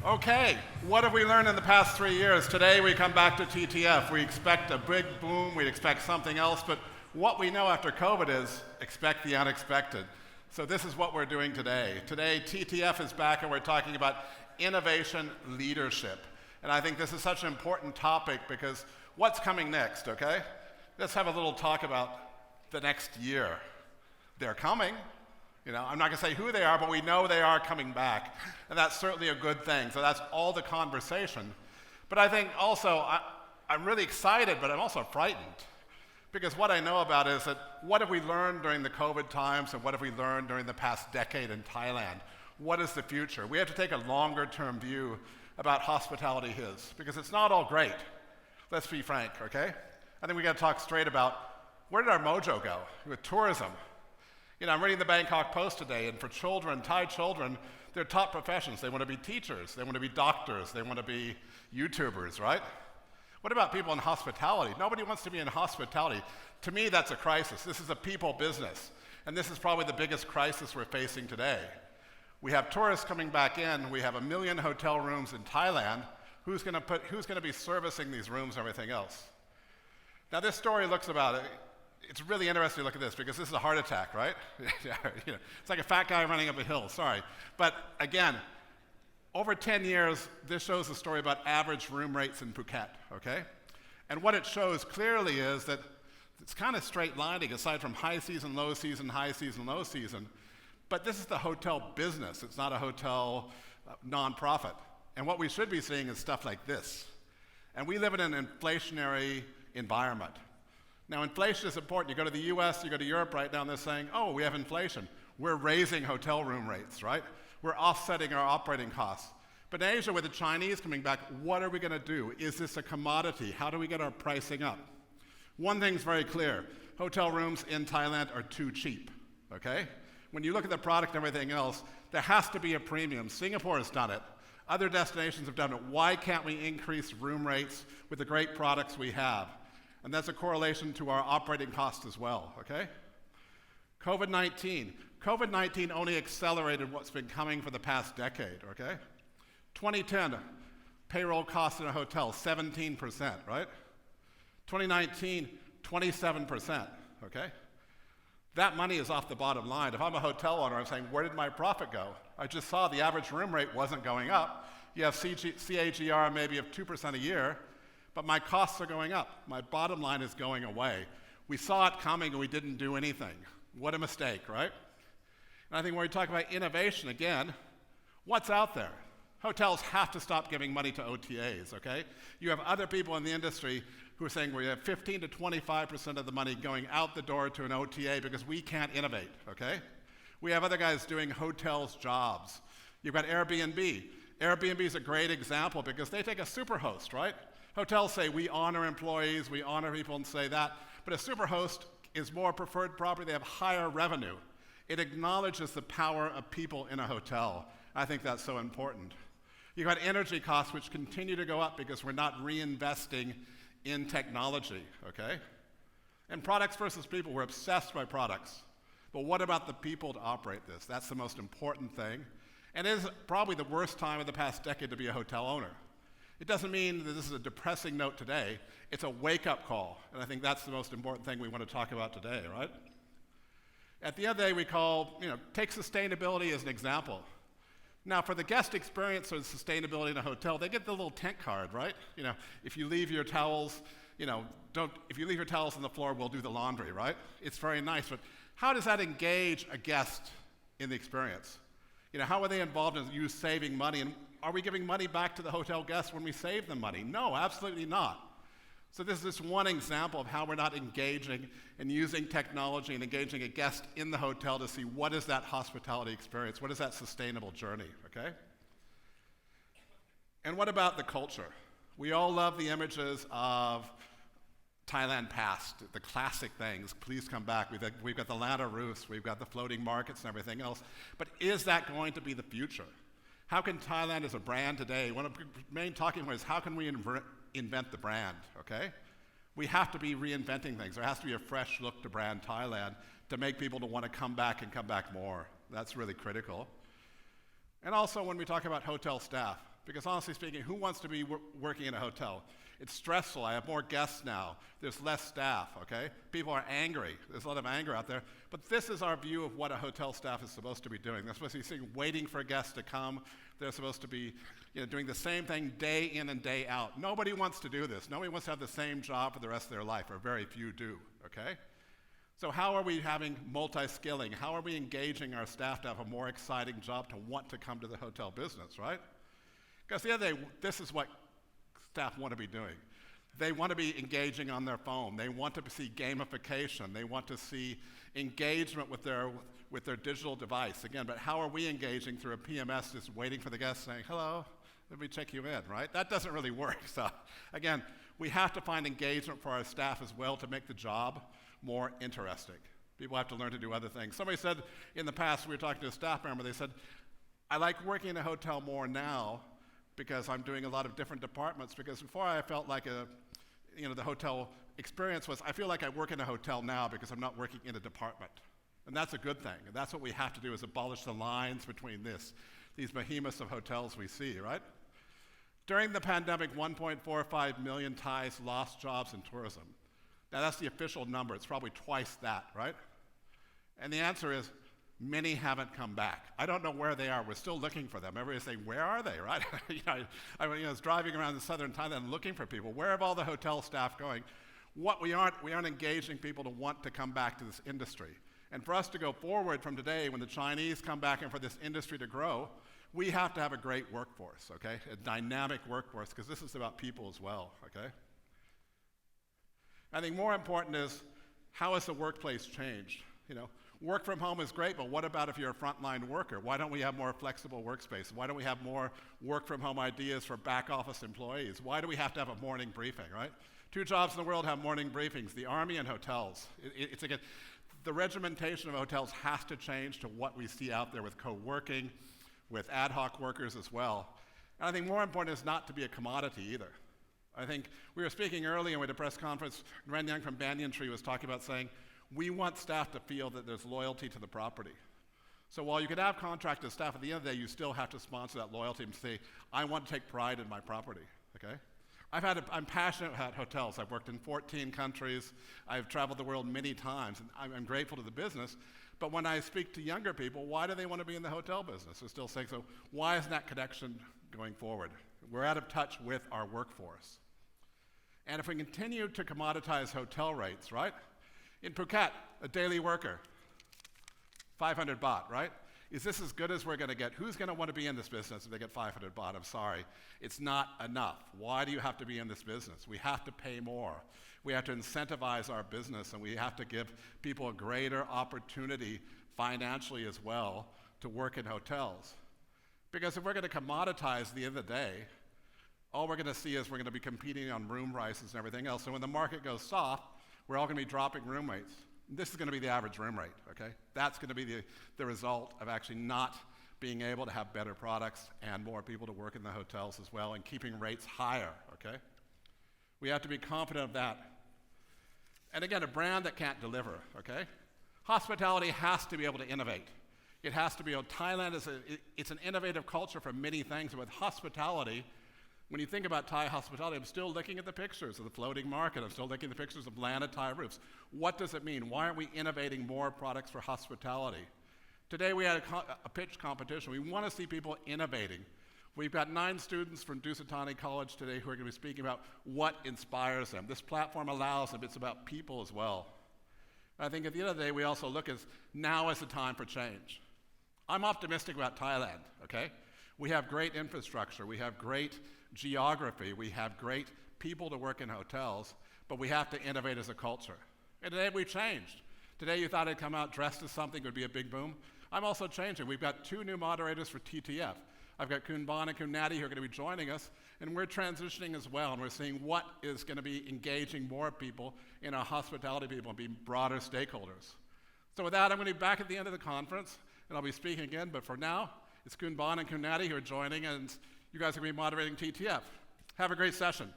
Okay, what have we learned in the past 3 years? Today we come back to TTF. We expect a big boom, we expect something else, but what we know after COVID is expect the unexpected. So this is what we're doing today. Today TTF is back and we're talking about innovation leadership. And I think this is such an important topic because what's coming next, okay? Let's have a little talk about the next year. They're coming. I'm not going to say who they are, but we know they are coming back. And that's certainly a good thing. So that's all the conversation. But I think also, I'm really excited, but I'm also frightened. Because what I know about is that what have we learned during the COVID times and what have we learned during the past decade in Thailand? What is the future? We have to take a longer term view about hospitality is, because it's not all great. Let's be frank, okay? I think we got to talk straight about where did our mojo go with tourism? I'm reading the Bangkok Post today, and for children, Thai children, they're top professions. They want to be teachers, they want to be doctors, they want to be YouTubers, right? What about people in hospitality? Nobody wants to be in hospitality. To me, that's a crisis. This is a people business, and this is probably the biggest crisis we're facing today. We have tourists coming back in. We have 1 million hotel rooms in Thailand. Who's going to be servicing these rooms and everything else? Now, this story looks about it. It's really interesting to look at this because this is a heart attack, right? It's like a fat guy running up a hill, sorry. But again, over 10 years, this shows a story about average room rates in Phuket, okay? And what it shows clearly is that it's kind of straight lining aside from high season, low season, high season, low season. But this is the hotel business. It's not a hotel nonprofit. And what we should be seeing is stuff like this. And we live in an inflationary environment. Now, inflation is important. You go to the US, you go to Europe right now, and they're saying, oh, we have inflation. We're raising hotel room rates, right? We're offsetting our operating costs. But in Asia, with the Chinese coming back, what are we going to do? Is this a commodity? How do we get our pricing up? One thing's very clear. Hotel rooms in Thailand are too cheap, okay? When you look at the product and everything else, there has to be a premium. Singapore has done it. Other destinations have done it. Why can't we increase room rates with the great products we have? And that's a correlation to our operating costs as well, okay? COVID-19. COVID-19 only accelerated what's been coming for the past decade, okay? 2010, payroll costs in a hotel, 17%, right? 2019, 27%, okay? That money is off the bottom line. If I'm a hotel owner, I'm saying, where did my profit go? I just saw the average room rate wasn't going up. You have CAGR maybe of 2% a year, but my costs are going up. My bottom line is going away. We saw it coming and we didn't do anything. What a mistake, right? And I think when we talk about innovation, again, what's out there? Hotels have to stop giving money to OTAs, okay? You have other people in the industry who are saying we have 15 to 25% of the money going out the door to an OTA because we can't innovate, okay? We have other guys doing hotels jobs. You've got Airbnb. Airbnb is a great example because they take a superhost, right? Hotels say we honor employees, we honor people and say that, but a superhost is more preferred property, they have higher revenue. It acknowledges the power of people in a hotel. I think that's so important. You've got energy costs which continue to go up because we're not reinvesting in technology, okay? And products versus people, we're obsessed by products. But what about the people to operate this? That's the most important thing. And it is probably the worst time of the past decade to be a hotel owner. It doesn't mean that this is a depressing note today. It's a wake-up call, and I think that's the most important thing we want to talk about today, right? At the end of the day, we take sustainability as an example. Now, for the guest experience of sustainability in a hotel, they get the little tent card, right? If you leave your towels, if you leave your towels on the floor, we'll do the laundry, right? It's very nice, but how does that engage a guest in the experience? How are they involved in you saving money? And are we giving money back to the hotel guests when we save them money? No, absolutely not. So this is just one example of how we're not engaging and using technology and engaging a guest in the hotel to see what is that hospitality experience, what is that sustainable journey, okay? And what about the culture? We all love the images of Thailand past, the classic things, please come back. We've got the lantern roofs, we've got the floating markets and everything else. But is that going to be the future? How can Thailand as a brand today, one of the main talking points is how can we invent the brand, okay? We have to be reinventing things. There has to be a fresh look to brand Thailand to make people to want to come back and come back more. That's really critical. And also when we talk about hotel staff, Because honestly speaking, who wants to be working in a hotel? It's stressful. I have more guests now. There's less staff, okay? People are angry. There's a lot of anger out there. But this is our view of what a hotel staff is supposed to be doing. They're supposed to be sitting waiting for guests to come. They're supposed to be doing the same thing day in and day out. Nobody wants to do this. Nobody wants to have the same job for the rest of their life, or very few do, okay? So how are we having multi-skilling? How are we engaging our staff to have a more exciting job, to want to come to the hotel business, right? Because the other day, this is what staff want to be doing. They want to be engaging on their phone. They want to see gamification. They want to see engagement with their digital device. Again, but how are we engaging through a PMS, just waiting for the guest saying, hello, let me check you in, right? That doesn't really work. So again, we have to find engagement for our staff as well to make the job more interesting. People have to learn to do other things. Somebody said in the past, we were talking to a staff member, they said, I like working in a hotel more now because I'm doing a lot of different departments, because before I felt like the hotel experience was, I feel like I work in a hotel now because I'm not working in a department. And that's a good thing. And that's what we have to do, is abolish the lines between these behemoths of hotels we see, right? During the pandemic, 1.45 million Thais lost jobs in tourism. Now that's the official number. It's probably twice that, right? And the answer is, many haven't come back. I don't know where they are. We're still looking for them. Everybody's saying, where are they, right? I was driving around in southern Thailand looking for people. Where have all the hotel staff going? We aren't engaging people to want to come back to this industry. And for us to go forward from today, when the Chinese come back and for this industry to grow, we have to have a great workforce, okay? A dynamic workforce, because this is about people as well, okay? I think more important is, how has the workplace changed? Work from home is great, but what about if you're a frontline worker? Why don't we have more flexible workspace? Why don't we have more work from home ideas for back office employees? Why do we have to have a morning briefing, right? 2 jobs in the world have morning briefings, the Army and hotels. It's again, the regimentation of hotels has to change to what we see out there with co-working, with ad hoc workers as well. And I think more important is not to be a commodity either. I think we were speaking earlier at a press conference, Ren Young from Banyan Tree was talking about saying, we want staff to feel that there's loyalty to the property. So while you could have contracted staff, at the end of the day, you still have to sponsor that loyalty and say, I want to take pride in my property, okay? I'm passionate about hotels. I've worked in 14 countries. I've traveled the world many times, and I'm grateful to the business. But when I speak to younger people, why do they want to be in the hotel business? They're still saying, so why isn't that connection going forward? We're out of touch with our workforce. And if we continue to commoditize hotel rates, right? In Phuket, a daily worker, 500 baht, right? Is this as good as we're going to get? Who's going to want to be in this business if they get 500 baht? I'm sorry. It's not enough. Why do you have to be in this business? We have to pay more. We have to incentivize our business, and we have to give people a greater opportunity financially as well to work in hotels. Because if we're going to commoditize at the end of the day, all we're going to see is we're going to be competing on room prices and everything else. So when the market goes soft, we're all going to be dropping room rates. This is going to be the average room rate, okay? That's going to be the result of actually not being able to have better products and more people to work in the hotels as well, and keeping rates higher, okay? We have to be confident of that. And again, a brand that can't deliver, okay? Hospitality has to be able to innovate. It has to be able, Thailand it's an innovative culture for many things, and with hospitality, when you think about Thai hospitality, I'm still looking at the pictures of the floating market. I'm still looking at the pictures of landed Thai roofs. What does it mean? Why aren't we innovating more products for hospitality? Today we had a pitch competition. We want to see people innovating. We've got 9 students from Dusatani College today who are going to be speaking about what inspires them. This platform allows them. It's about people as well. I think at the end of the day, we also look as now is the time for change. I'm optimistic about Thailand, okay? We have great infrastructure, we have great geography, we have great people to work in hotels, but we have to innovate as a culture. And today we've changed. Today you thought I'd come out dressed as something would be a big boom. I'm also changing. We've got 2 new moderators for TTF. I've got Kun Bon and Kun Natty who are going to be joining us, and we're transitioning as well, and we're seeing what is going to be engaging more people in our hospitality people and being broader stakeholders. So with that, I'm going to be back at the end of the conference, and I'll be speaking again, but for now, it's Kun Bon and Kun Natty who are joining, and you guys are going to be moderating TTF. Have a great session.